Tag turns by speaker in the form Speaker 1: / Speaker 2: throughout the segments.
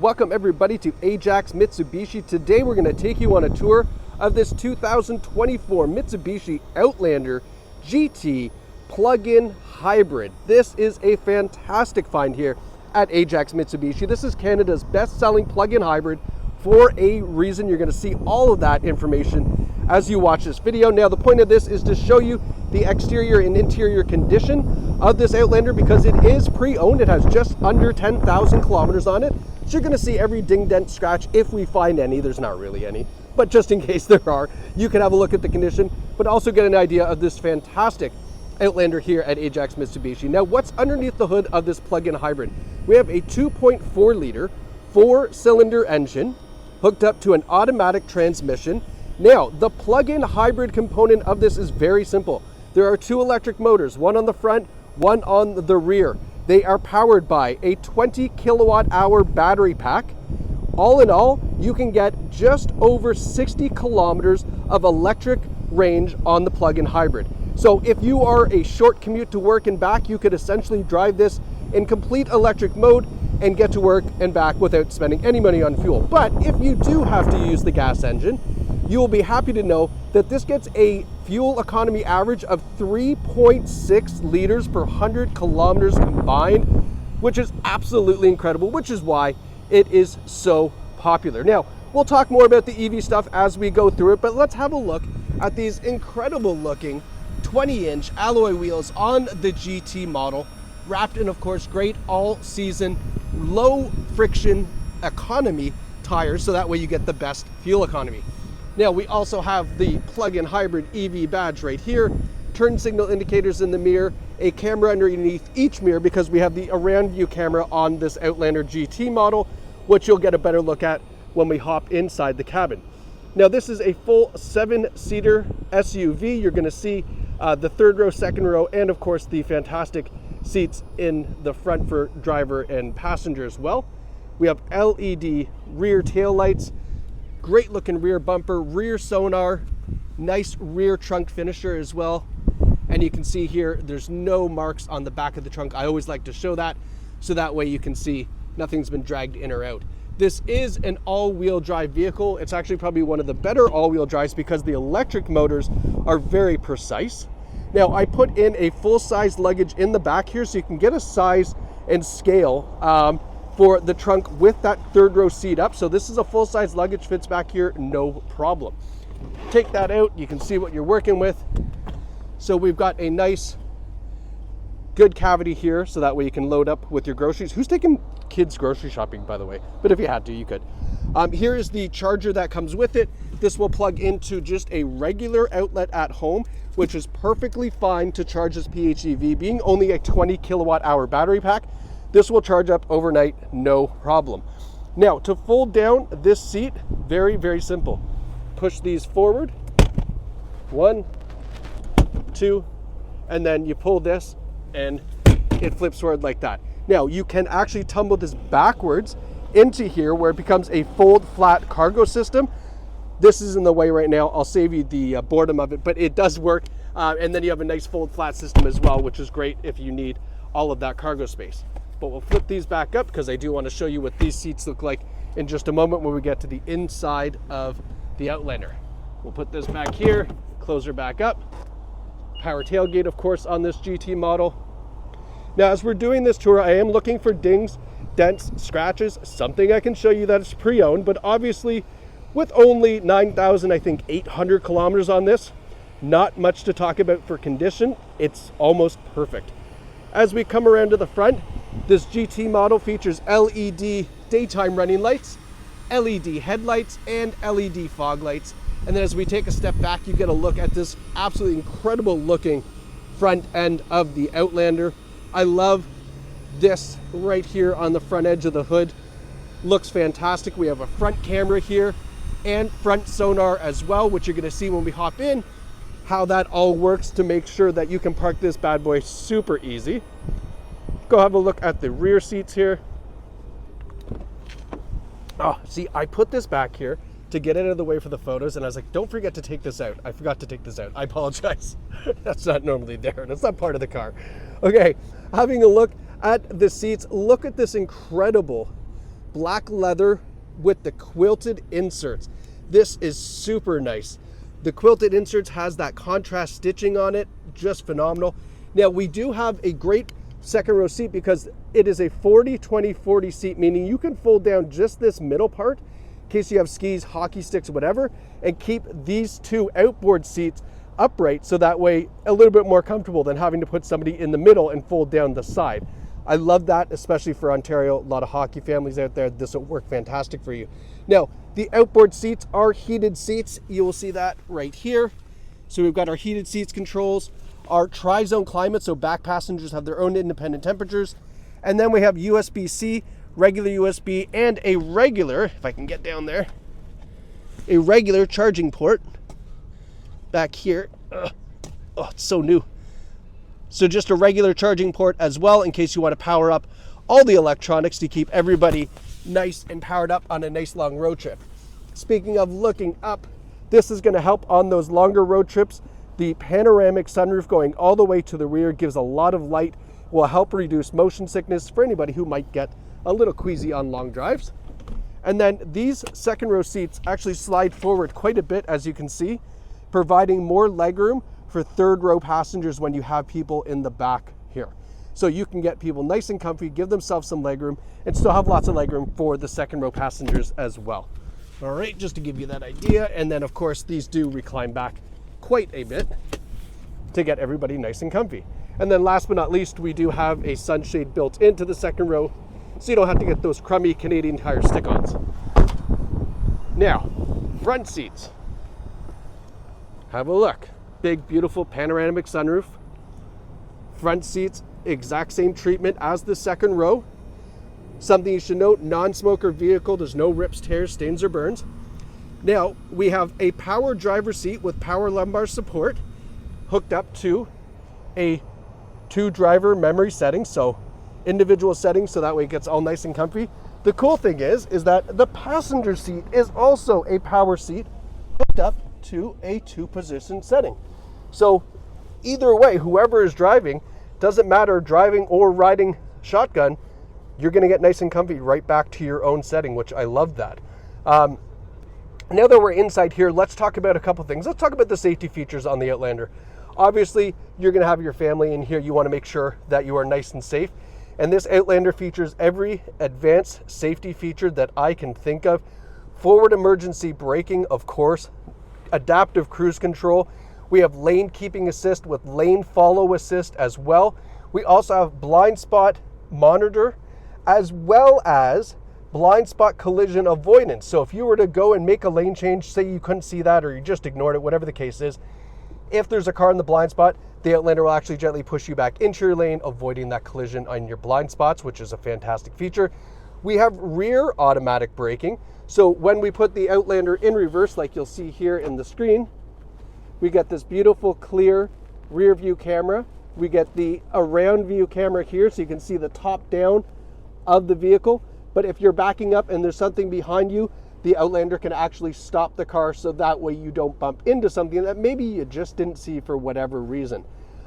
Speaker 1: Welcome everybody to Ajax Mitsubishi. Today we're going to take you on a tour of this 2024 Mitsubishi Outlander GT plug-in hybrid. This is a fantastic find here at Ajax Mitsubishi. This is Canada's best-selling plug-in hybrid for a reason. You're going to see all of that information as you watch this video. Now, the point of this is to show you the exterior and interior condition of this Outlander because it is pre-owned. It has just under 10,000 kilometers on it. So you're going to see every ding, dent, scratch if we find any. There's not really any, but just in case there are, you can have a look at the condition, but also get an idea of this fantastic Outlander here at Ajax Mitsubishi. Now, what's underneath the hood of this plug-in hybrid? We have a 2.4 liter, 4-cylinder engine hooked up to an automatic transmission. Now, the plug-in hybrid component of this is very simple. There are two electric motors, one on the front, one on the rear. They are powered by a 20 kilowatt hour battery pack. All in all, you can get just over 60 kilometers of electric range on the plug-in hybrid. So if you are a short commute to work and back, you could essentially drive this in complete electric mode and get to work and back without spending any money on fuel. But if you do have to use the gas engine, you will be happy to know that this gets a fuel economy average of 3.6 liters per 100 kilometers combined, which is absolutely incredible, which is why it is so popular. Now, we'll talk more about the EV stuff as we go through it, but let's have a look at these incredible looking 20-inch alloy wheels on the GT model, wrapped in, of course, great all-season, low-friction economy tires, so that way you get the best fuel economy. Now, we also have the plug-in hybrid EV badge right here, turn signal indicators in the mirror, a camera underneath each mirror because we have the around view camera on this Outlander GT model, which you'll get a better look at when we hop inside the cabin. Now, this is a full 7-seater SUV. You're going to see the third row, second row, and of course the fantastic seats in the front for driver and passenger as well. We have LED rear tail lights, great looking rear bumper, rear sonar, nice rear trunk finisher as well. And you can see here, there's no marks on the back of the trunk. I always like to show that, so that way you can see nothing's been dragged in or out. This is an all-wheel drive vehicle. It's actually probably one of the better all-wheel drives because the electric motors are very precise. Now, I put in a full-size luggage in the back here so you can get a size and scale for the trunk with that third row seat up. So this is a full-size luggage, fits back here, no problem. Take that out, you can see what you're working with. So we've got a nice, good cavity here, so that way you can load up with your groceries. Who's taking kids grocery shopping, by the way? But if you had to, you could. Here is the charger that comes with it. This will plug into just a regular outlet at home, which is perfectly fine to charge this PHEV. Being only a 20 kilowatt hour battery pack, this will charge up overnight, no problem. Now, to fold down this seat, very, very simple. Push these forward, 1, 2, and then you pull this and it flips forward like that. Now, you can actually tumble this backwards into here where it becomes a fold flat cargo system. This is in the way right now. I'll save you the boredom of it, but it does work. And then you have a nice fold flat system as well, which is great if you need all of that cargo space. But we'll flip these back up because I do want to show you what these seats look like in just a moment when we get to the inside of the Outlander. We'll put this back here, close her back up. Power tailgate, of course, on this GT model. Now, as we're doing this tour, I am looking for dings, dents, scratches, something I can show you that is pre-owned, but obviously with only 9,800 kilometers on this, not much to talk about for condition. It's almost perfect. As we come around to the front, this GT model features LED daytime running lights, LED headlights, and LED fog lights. And then as we take a step back, you get a look at this absolutely incredible looking front end of the Outlander. I love this right here on the front edge of the hood. Looks fantastic. We have a front camera here and front sonar as well, which you're going to see when we hop in, how that all works to make sure that you can park this bad boy super easy. Go have a look at the rear seats here. Oh, see, I put this back here to get it out of the way for the photos, and I was like, don't forget to take this out. I forgot to take this out. I apologize. That's not normally there. That's not part of the car. Okay, having a look at the seats, look at this incredible black leather with the quilted inserts. This is super nice. The quilted inserts has that contrast stitching on it, just phenomenal. Now we do have a great second row seat because it is a 40-20-40 seat, meaning you can fold down just this middle part in case you have skis, hockey sticks, whatever, and keep these two outboard seats upright so that way a little bit more comfortable than having to put somebody in the middle and fold down the side. I love that, especially for Ontario. A lot of hockey families out there, this will work fantastic for you. Now, the outboard seats are heated seats. You will see that right here. So we've got our heated seats controls, our tri-zone climate, so back passengers have their own independent temperatures. And then we have USB-C, regular USB, and a regular, if I can get down there, a regular charging port back here. Oh, it's so new. So just a regular charging port as well in case you want to power up all the electronics to keep everybody nice and powered up on a nice long road trip. Speaking of looking up, this is going to help on those longer road trips. The panoramic sunroof going all the way to the rear gives a lot of light, will help reduce motion sickness for anybody who might get a little queasy on long drives. And then these second row seats actually slide forward quite a bit, as you can see, providing more legroom for third row passengers when you have people in the back here. So you can get people nice and comfy, give themselves some legroom, and still have lots of legroom for the second row passengers as well. All right, just to give you that idea. And then of course, these do recline back quite a bit to get everybody nice and comfy. And then last but not least, we do have a sunshade built into the second row, so you don't have to get those crummy Canadian Tire stick-ons. Now, front seats. Have a look. Big, beautiful panoramic sunroof. Front seats, exact same treatment as the second row. Something you should note, non-smoker vehicle, there's no rips, tears, stains, or burns. Now, we have a power driver seat with power lumbar support hooked up to a 2-driver memory setting, so individual settings, so that way it gets all nice and comfy. The cool thing is that the passenger seat is also a power seat hooked up to a 2-position setting. So either way, whoever is driving, doesn't matter driving or riding shotgun, you're going to get nice and comfy right back to your own setting, which I love that. Now that we're inside here, let's talk about a couple things. Let's talk about the safety features on the Outlander. Obviously, you're going to have your family in here. You want to make sure that you are nice and safe. And this Outlander features every advanced safety feature that I can think of. Forward emergency braking, of course, adaptive cruise control. We have lane keeping assist with lane follow assist as well. We also have blind spot monitor as well as blind spot collision avoidance. So if you were to go and make a lane change, say you couldn't see that or you just ignored it, whatever the case is, if there's a car in the blind spot, the Outlander will actually gently push you back into your lane, avoiding that collision on your blind spots, which is a fantastic feature. We have rear automatic braking. So when we put the Outlander in reverse, like you'll see here in the screen, we get this beautiful clear rear view camera. We get the around view camera here, so you can see the top down of the vehicle. But if you're backing up and there's something behind you, the Outlander can actually stop the car so that way you don't bump into something that maybe you just didn't see for whatever reason.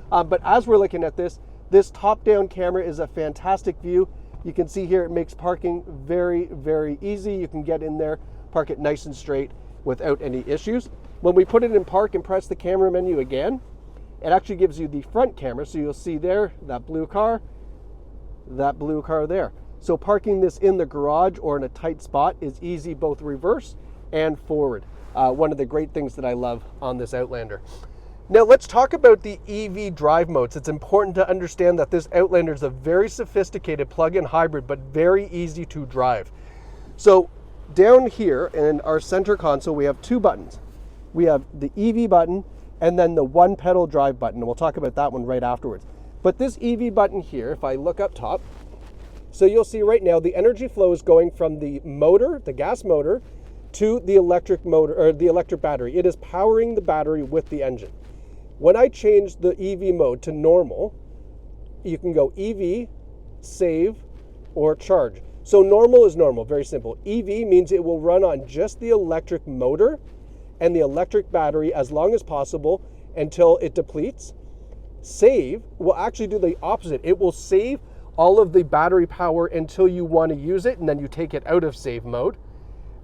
Speaker 1: But as we're looking at this top-down camera is a fantastic view. You can see here it makes parking very, very easy. You can get in there, park it nice and straight without any issues. When we put it in park and press the camera menu again, it actually gives you the front camera. So you'll see there, that blue car there. So parking this in the garage or in a tight spot is easy, both reverse and forward. One of the great things that I love on this Outlander. Now let's talk about the EV drive modes. It's important to understand that this Outlander is a very sophisticated plug-in hybrid, but very easy to drive. So down here in our center console, we have 2 buttons. We have the EV button and then the 1-pedal drive button. And we'll talk about that one right afterwards. But this EV button here, if I look up top, so you'll see right now the energy flow is going from the motor, the gas motor, to the electric motor or the electric battery. It is powering the battery with the engine. When I change the EV mode to normal, you can go EV, save, or charge. So normal is normal, very simple. EV means it will run on just the electric motor and the electric battery as long as possible until it depletes. Save will actually do the opposite. It will save all of the battery power until you want to use it, and then you take it out of save mode.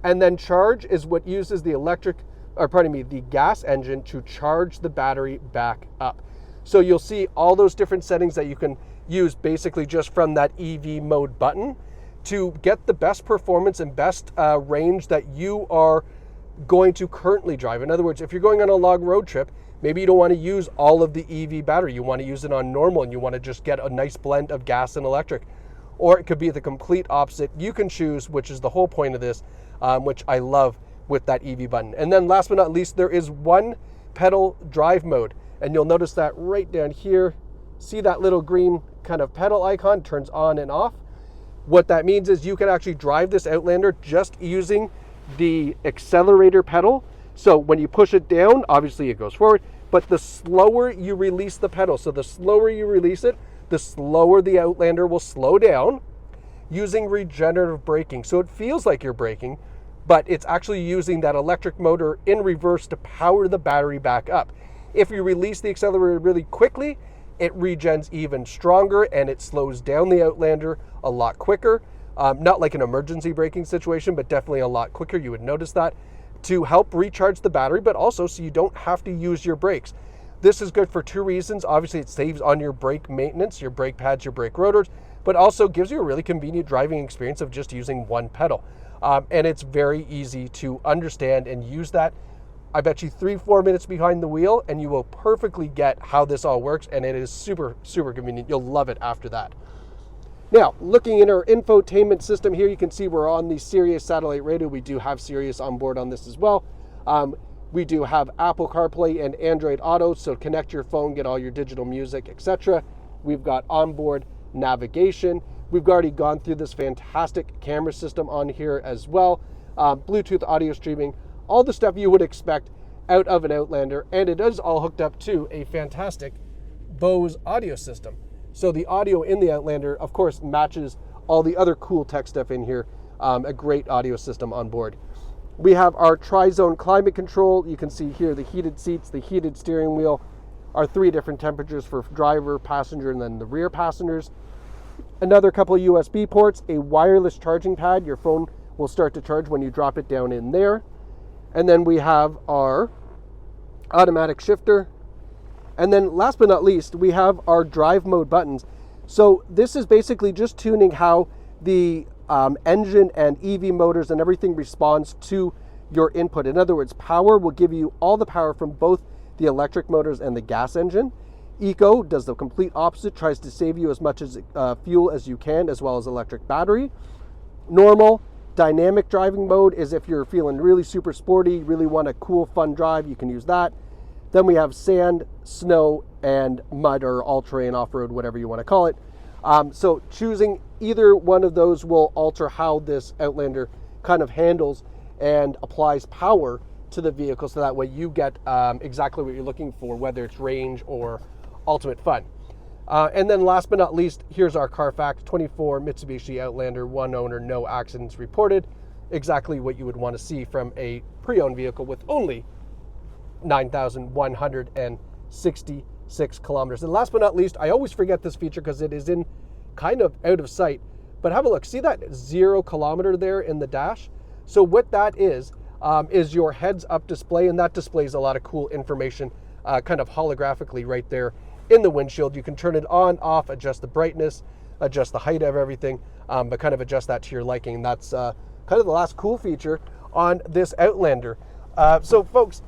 Speaker 1: And then charge is what uses the the gas engine to charge the battery back up. So you'll see all those different settings that you can use basically just from that EV mode button to get the best performance and best range that you are going to currently drive. In other words, if you're going on a long road trip, maybe you don't want to use all of the EV battery. You want to use it on normal and you want to just get a nice blend of gas and electric. Or it could be the complete opposite. You can choose, which is the whole point of this, which I love with that EV button. And then last but not least, there is one pedal drive mode. And you'll notice that right down here. See that little green kind of pedal icon turns on and off. What that means is you can actually drive this Outlander just using the accelerator pedal. So when you push it down, obviously it goes forward, but the slower you release the pedal, so the slower you release it, the slower the Outlander will slow down using regenerative braking. So it feels like you're braking, but it's actually using that electric motor in reverse to power the battery back up. If you release the accelerator really quickly, it regens even stronger and it slows down the Outlander a lot quicker. Not like an emergency braking situation, but definitely a lot quicker. You would notice that to help recharge the battery, but also so you don't have to use your brakes. This is good for two reasons. Obviously, it saves on your brake maintenance, your brake pads, your brake rotors, but also gives you a really convenient driving experience of just using one pedal. And it's very easy to understand and use that. I bet you 3-4 minutes behind the wheel and you will perfectly get how this all works, and it is super, super convenient. You'll love it after that. Now, looking in our infotainment system here, you can see we're on the Sirius satellite radio. We do have Sirius on board on this as well. We do have Apple CarPlay and Android Auto, so connect your phone, get all your digital music, etc. We've got onboard navigation. We've already gone through this fantastic camera system on here as well. Bluetooth audio streaming, all the stuff you would expect out of an Outlander, and it is all hooked up to a fantastic Bose audio system. So the audio in the Outlander, of course, matches all the other cool tech stuff in here. A great audio system on board. We have our tri-zone climate control. You can see here the heated seats, the heated steering wheel, our 3 different temperatures for driver, passenger, and then the rear passengers. Another couple of USB ports, a wireless charging pad. Your phone will start to charge when you drop it down in there. And then we have our automatic shifter. And then last but not least, we have our drive mode buttons. So this is basically just tuning how the engine and EV motors and everything responds to your input. In other words, power will give you all the power from both the electric motors and the gas engine. Eco does the complete opposite, tries to save you as much as fuel as you can, as well as electric battery. Normal, dynamic driving mode is if you're feeling really super sporty, really want a cool, fun drive, you can use that. Then we have sand, snow, and mud, or all-terrain, off-road, whatever you want to call it. So choosing either one of those will alter how this Outlander kind of handles and applies power to the vehicle, so that way you get exactly what you're looking for, whether it's range or ultimate fun. And then last but not least, here's our CarFax 24 Mitsubishi Outlander, 1 owner, no accidents reported. Exactly what you would want to see from a pre-owned vehicle with only 9,166 kilometers. And last but not least, I always forget this feature because it is in kind of out of sight, but have a look. See that 0 kilometer there in the dash? So what that is your heads up display, and that displays a lot of cool information kind of holographically right there in the windshield. You can turn it on, off, adjust the brightness, adjust the height of everything, but kind of adjust that to your liking. And that's kind of the last cool feature on this Outlander. So folks,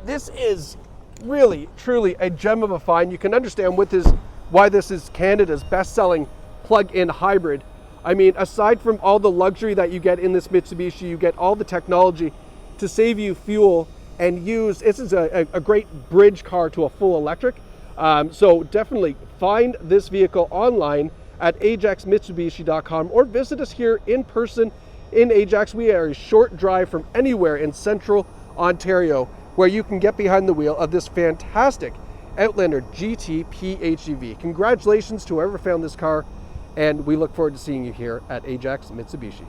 Speaker 1: this is really, truly a gem of a find. You can understand why this is Canada's best-selling plug-in hybrid. I mean, aside from all the luxury that you get in this Mitsubishi, you get all the technology to save you fuel and this is a great bridge car to a full electric. So definitely find this vehicle online at ajaxmitsubishi.com or visit us here in person in Ajax. We are a short drive from anywhere in central Ontario, where you can get behind the wheel of this fantastic Outlander GT PHEV. Congratulations to whoever found this car, and we look forward to seeing you here at Ajax Mitsubishi.